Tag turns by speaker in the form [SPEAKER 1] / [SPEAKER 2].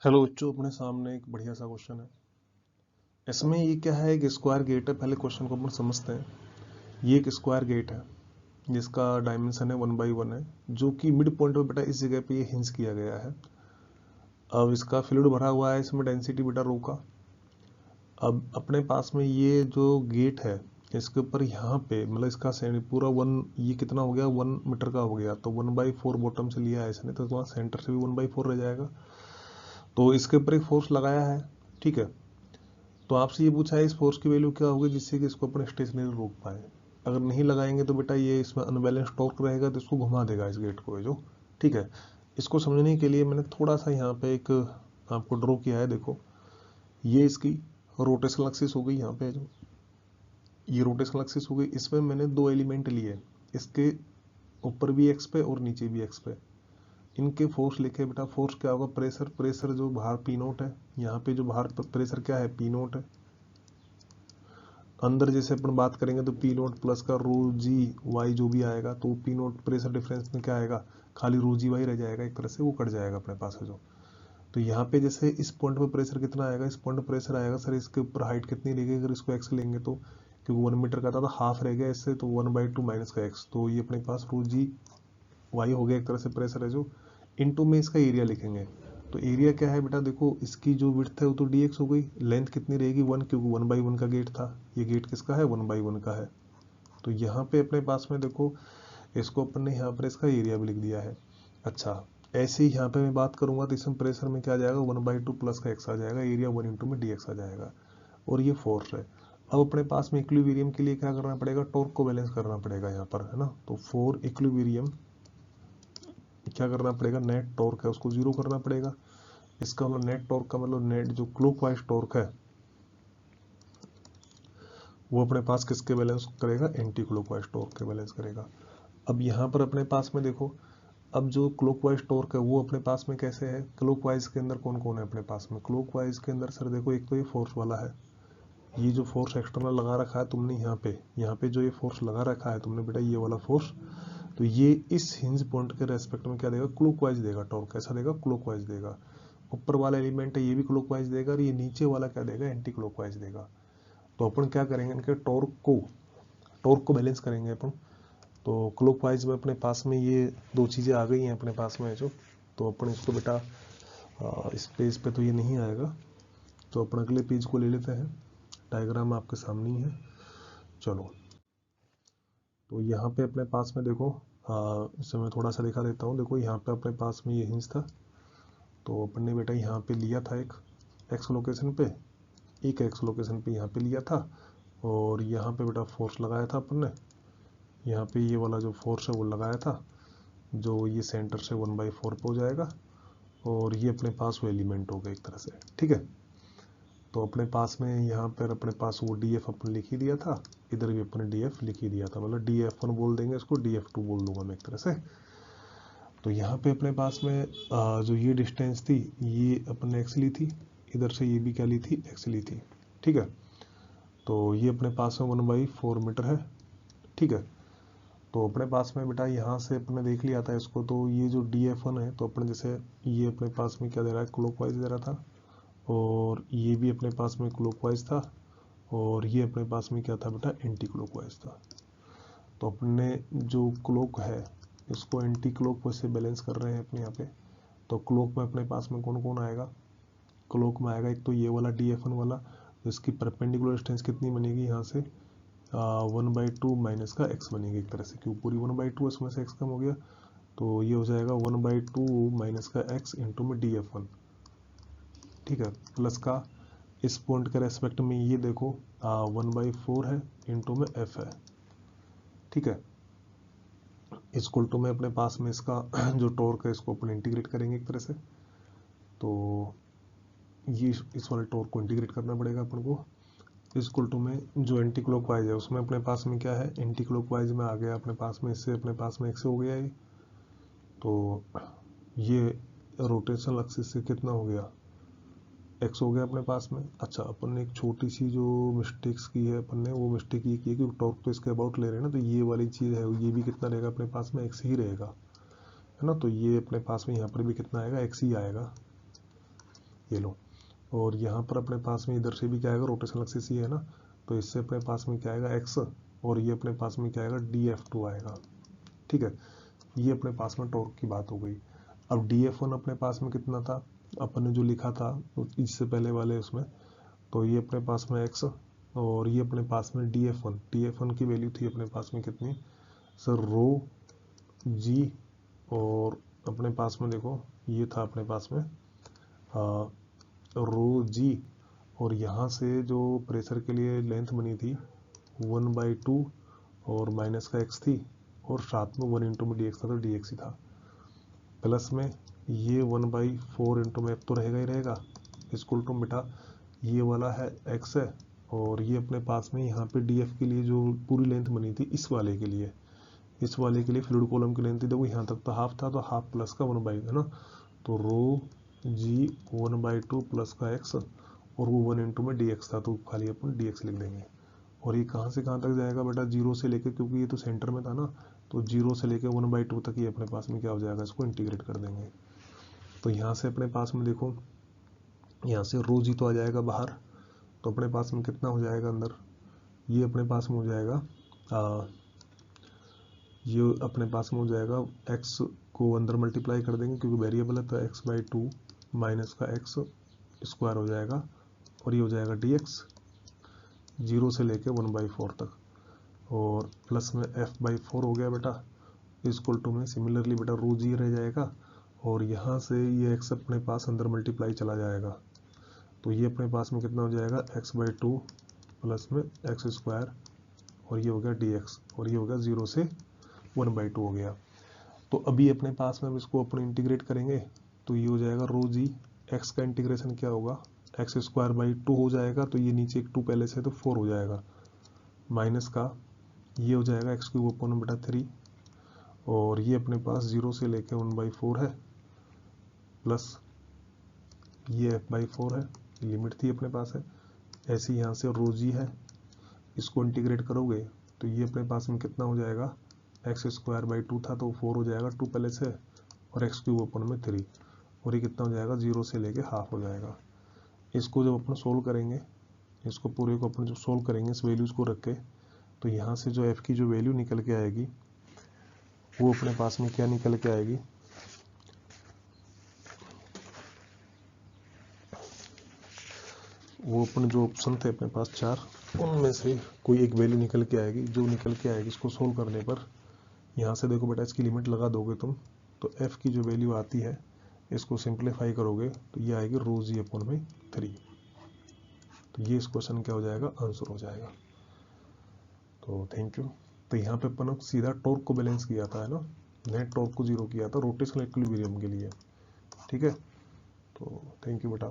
[SPEAKER 1] Hello बच्चों, अपने सामने एक बढ़िया सा क्वेश्चन है। इसमें ये क्या है, एक स्क्वायर गेट है। पहले क्वेश्चन को अपन समझते हैं। ये एक स्क्वायर गेट है जिसका डायमेंशन है 1/1 है, जो कि मिड पॉइंट पे बेटा इस जगह पे ये हिंज किया गया है। अब इसका फ्लूइड भरा हुआ है, इसमें डेंसिटी बेटा रो का। अब अपने पास में ये जो गेट है, इसके ऊपर यहाँ पे मतलब इसका पूरा ये कितना हो गया, 1 मीटर का हो गया। तो 1/4 बॉटम से लिया है इसने, तो तुम्हारा सेंटर से भी 1/4 रह जाएगा। तो इसके ऊपर एक फोर्स लगाया है, ठीक है। तो आपसे ये पूछा है इस फोर्स की वैल्यू क्या होगी जिससे कि इसको अपने स्टेशनरी रोक पाए। अगर नहीं लगाएंगे तो बेटा ये इसमें अनबैलेंस टॉर्क रहेगा, तो इसको घुमा देगा इस गेट को, जो ठीक है। इसको समझने के लिए मैंने थोड़ा सा यहाँ पे एक आपको ड्रॉ किया है। देखो, ये इसकी रोटेशनल एक्सिस हो गई। यहाँ पे जो ये रोटेशनल एक्सिस हो गई, इसमें मैंने दो एलिमेंट लिए, इसके ऊपर भी एक्स पे और नीचे भी एक्स पे। इनके फोर्स लिखे बेटा। फोर्स क्या होगा, प्रेशर। प्रेशर जो बाहर पी नोट है, यहाँ पे जो बाहर प्रेशर क्या है, पी नोट है। अंदर जैसे अपन बात करेंगे तो पी नोट प्लस का रो जी वाई जो भी आएगा, तो पी नोट प्रेशर डिफरेंस में क्या आएगा, खाली रो जी वाई रह जाएगा, एक तरह से वो कट जाएगा अपने पास है जो। तो यहाँ पे जैसे इस पॉइंट पे प्रेशर कितना आएगा, इस पॉइंट पे प्रेशर आएगा सर, इसके ऊपर हाइट कितनी रहेगी, अगर इसको एक्स लेंगे तो, क्योंकि 1 मीटर का था तो हाफ रह गया इससे, तो 1/2 माइनस का एक्स, तो ये अपने पास रो जी वाई हो गया, एक तरह से प्रेशर है जो। इनटू में इसका एरिया लिखेंगे। तो एरिया क्या है बेटा, देखो इसकी जो विड्थ है वो तो dx हो गई, लेंथ कितनी रहेगी 1, क्योंकि 1/1 का गेट था। ये गेट किसका है, 1/1 का है। तो यहाँ पे अपने पास में देखो, इसको अपन ने यहाँ पर इसका एरिया भी लिख दिया है। अच्छा, ऐसे ही यहाँ पे मैं बात करूंगा तो इसमें प्रेशर में क्या आ जाएगा, 1/2 प्लस का एक्स आ जाएगा, एरिया 1 इंटू में dx आ जाएगा। और ये फोर्स है। अब अपने पास में इक्विलिब्रियम के लिए क्या करना पड़ेगा, टॉर्क को बैलेंस करना पड़ेगा यहाँ पर, है ना। तो फॉर इक्विलिब्रियम क्या करना पड़ेगा, नेट टॉर्क है उसको जीरो करना पड़ेगा। इसका मतलब नेट टॉर्क का मतलब नेट जो क्लॉकवाइज टॉर्क है वो अपने पास किसके बैलेंस करेगा, एंटी क्लॉकवाइज टॉर्क के बैलेंस करेगा। अब यहाँ पर अपने पास में देखो, अब जो क्लॉकवाइज टॉर्क है वो अपने पास में कैसे है, क्लॉकवाइज के अंदर कौन कौन है अपने पास में, क्लॉकवाइज के अंदर सर देखो, एक तो ये फोर्स वाला है, ये जो फोर्स एक्सटर्नल लगा रखा है तुमने यहाँ पे जो ये फोर्स लगा रखा है तुमने बेटा, ये वाला फोर्स, तो ये इस हिंज पॉइंट के रेस्पेक्ट में क्या देगा, क्लॉकवाइज देगा टॉर्क। कैसा देगा, क्लॉकवाइज देगा। ऊपर वाला एलिमेंट है ये भी क्लॉकवाइज देगा, और ये नीचे वाला क्या देगा, एंटी क्लॉकवाइज देगा। तो अपन क्या करेंगे, इनके टॉर्क को बैलेंस करेंगे अपन। तो क्लॉकवाइज में अपने पास में ये दो चीज़ें आ गई हैं अपने पास में जो। तो अपन इसको बेटा इस पेज पे तो ये नहीं आएगा, तो अपन अगले पेज को ले लेते हैं। डायग्राम आपके सामने ही है, चलो। तो यहाँ पे अपने पास में देखो, इसे मैं थोड़ा सा दिखा देता हूँ। देखो यहाँ पे अपने पास में ये हिंज था, तो अपन ने बेटा यहाँ पे लिया था एक एक्स लोकेशन पे, एक एक्स लोकेशन पे यहाँ पे लिया था, और यहाँ पे बेटा फोर्स लगाया था अपन ने। यहाँ पे ये वाला जो फोर्स है वो लगाया था, जो ये सेंटर से 1/4 पे हो जाएगा, और ये अपने पास वो एलिमेंट हो गया एक तरह से, ठीक है। तो अपने पास में यहाँ पर अपने पास वो डी एफ अपन लिख ही दिया था, इधर भी अपने डी एफ लिख ही दिया था, मतलब DF1 बोल देंगे इसको, DF2 बोल दूंगा मैं एक तरह से। तो यहाँ पे अपने पास में जो ये डिस्टेंस थी ये अपन ने एक्स ली थी, इधर से ये भी क्या ली थी, एक्स ली थी, ठीक है। तो ये अपने पास में 1/4 मीटर है, ठीक है। तो अपने पास में बेटा यहाँ से अपने देख लिया था इसको, तो ये जो DF1 है, तो अपने जैसे ये अपने पास में क्या दे रहा है, क्लॉकवाइज दे रहा था, और ये भी अपने पास में क्लॉकवाइज था, और ये अपने पास में क्या था बेटा, एंटी क्लॉकवाइज था। तो अपने जो क्लॉक है इसको एंटी क्लॉक से बैलेंस कर रहे हैं अपने यहाँ पे। तो क्लॉक में अपने पास में कौन कौन आएगा, क्लॉक में आएगा एक तो ये वाला DF1 वाला, तो इसकी परपेंडिकुलर डिस्टेंस कितनी बनेगी यहाँ से, 1/2 माइनस का एक्स बनेगी एक तरह से, क्यों पूरी 1/2 इसमें से एक्स कम हो गया, तो ये हो जाएगा 1/2 माइनस का एक्स इंटू में DF1, ठीक है, प्लस का इस पॉइंट के रेस्पेक्ट में ये देखो 1/4 है इंटू में एफ है, ठीक है। इक्वल टू में अपने पास में इसका जो टॉर्क है इसको अपन इंटीग्रेट करेंगे एक तरह से। तो ये इस वाले टॉर्क को इंटीग्रेट करना पड़ेगा अपन को। इक्वल टू में जो एंटी क्लॉकवाइज है उसमें अपने पास में क्या है, एंटी क्लॉकवाइज में आ गया अपने पास में, इससे अपने पास में एक्स हो गया ये। तो ये रोटेशनल एक्सिस से कितना हो गया, एक्स हो गया अपने पास में। अच्छा, अपन ने एक छोटी सी जो मिस्टेक्स की है अपन ने, वो मिस्टेक ये की है कि टॉर्क तो इसके अबाउट ले रहे हैं ना, तो ये वाली चीज़ है ये भी कितना रहेगा अपने पास में, एक्स ही रहेगा, है ना। तो ये अपने पास में यहाँ पर भी कितना आएगा, एक्स ही आएगा। ये लो। और यहाँ पर अपने पास में इधर से भी क्या आएगा, रोटेशनल एक्सिस ये है ना, तो इससे अपने पास में क्या आएगा x, और ये अपने पास में क्या आएगा dF2 आएगा। ठीक है, ये अपने पास में टॉर्क की बात हो गई। अब dF1 अपने पास में कितना था, अपन ने जो लिखा था इससे पहले वाले उसमें, तो ये अपने पास में x और ये अपने पास में dF1 की वैल्यू थी अपने पास में कितनी सर, रो जी, और अपने पास में देखो ये था अपने पास में रो जी, और यहाँ से जो प्रेशर के लिए लेंथ बनी थी 1/2 और माइनस का x थी, और साथ में 1 इंटू में dx था तो dx ही था, प्लस में ये 1/4 इंटू में तो रहेगा ही रहेगा, इक्वल टू मिटा ये वाला है x है, और ये अपने पास में यहाँ पे df के लिए जो पूरी लेंथ बनी थी इस वाले के लिए, इस वाले के लिए फ्लूइड कॉलम की लेंथ थी, देखो यहाँ तक तो हाफ था, तो हाफ प्लस का 1/, है ना, तो रो जी 1/2 प्लस का x, और वो 1 इंटू में dx था, तो खाली अपन dx लिख देंगे। और ये कहाँ से कहाँ तक जाएगा बेटा, 0 से लेके, क्योंकि ये तो सेंटर में था ना, तो 0 से लेके 1/2 तक ये अपने पास में क्या हो जाएगा, इसको इंटीग्रेट कर देंगे। तो यहाँ से अपने पास में देखो, यहाँ से रो जी तो आ जाएगा बाहर, तो अपने पास में कितना हो जाएगा अंदर, ये अपने पास में हो जाएगा ये अपने पास में हो जाएगा x को अंदर मल्टीप्लाई कर देंगे क्योंकि वेरिएबल है, तो x/2 माइनस का x स्क्वायर हो जाएगा, और ये हो जाएगा dx 0 से लेके 1/4 तक, और प्लस में f/4 हो गया बेटा, इक्वल टू में सिमिलरली बेटा रो जी रह जाएगा, और यहाँ से ये x अपने पास अंदर मल्टीप्लाई चला जाएगा, तो ये अपने पास में कितना हो जाएगा x/2 प्लस में x स्क्वायर, और ये हो गया dx, और ये हो गया 0 से 1/2 हो गया। तो अभी अपने पास में अब इसको अपन इंटीग्रेट करेंगे, तो ये हो जाएगा रो जी, x का इंटीग्रेशन क्या होगा, x²/2 हो जाएगा, तो ये नीचे एक 2 पहले से तो 4 हो जाएगा, माइनस का ये हो जाएगा x³ 3, और ये अपने पास 0 से लेके 1/4 है, प्लस ये f/4 है, लिमिट थी अपने पास है, ऐसे यहाँ से रो जी है, इसको इंटीग्रेट करोगे तो ये अपने पास में कितना हो जाएगा, x²/2 था तो 4 हो जाएगा, 2 पहले से, और x³ 3, और ये कितना हो जाएगा, 0 से लेके हाफ हो जाएगा। इसको जब अपन सोल्व करेंगे, इसको पूरे को अपन जो सोल्व करेंगे इस वैल्यूज को रख के, तो यहाँ से जो f की जो वैल्यू निकल के आएगी वो अपने पास में क्या निकल के आएगी, वो अपन जो ऑप्शन थे अपने पास 4, उनमें से कोई एक वैल्यू निकल के आएगी, जो निकल के आएगी इसको सोल्व करने पर, यहाँ से देखो बेटा इसकी लिमिट लगा दोगे तुम, तो f की जो वैल्यू आती है इसको सिंप्लीफाई करोगे तो ये आएगी रो जी अपॉन में 3, तो ये इस क्वेश्चन क्या हो जाएगा, आंसर हो जाएगा। तो थैंक यू। तो यहाँ पे अपन सीधा टॉर्क को बैलेंस किया था, है ना, नेट टॉर्क को 0 किया था रोटेशनल इक्विलिब्रियम के लिए। ठीक है, तो थैंक यू बेटा।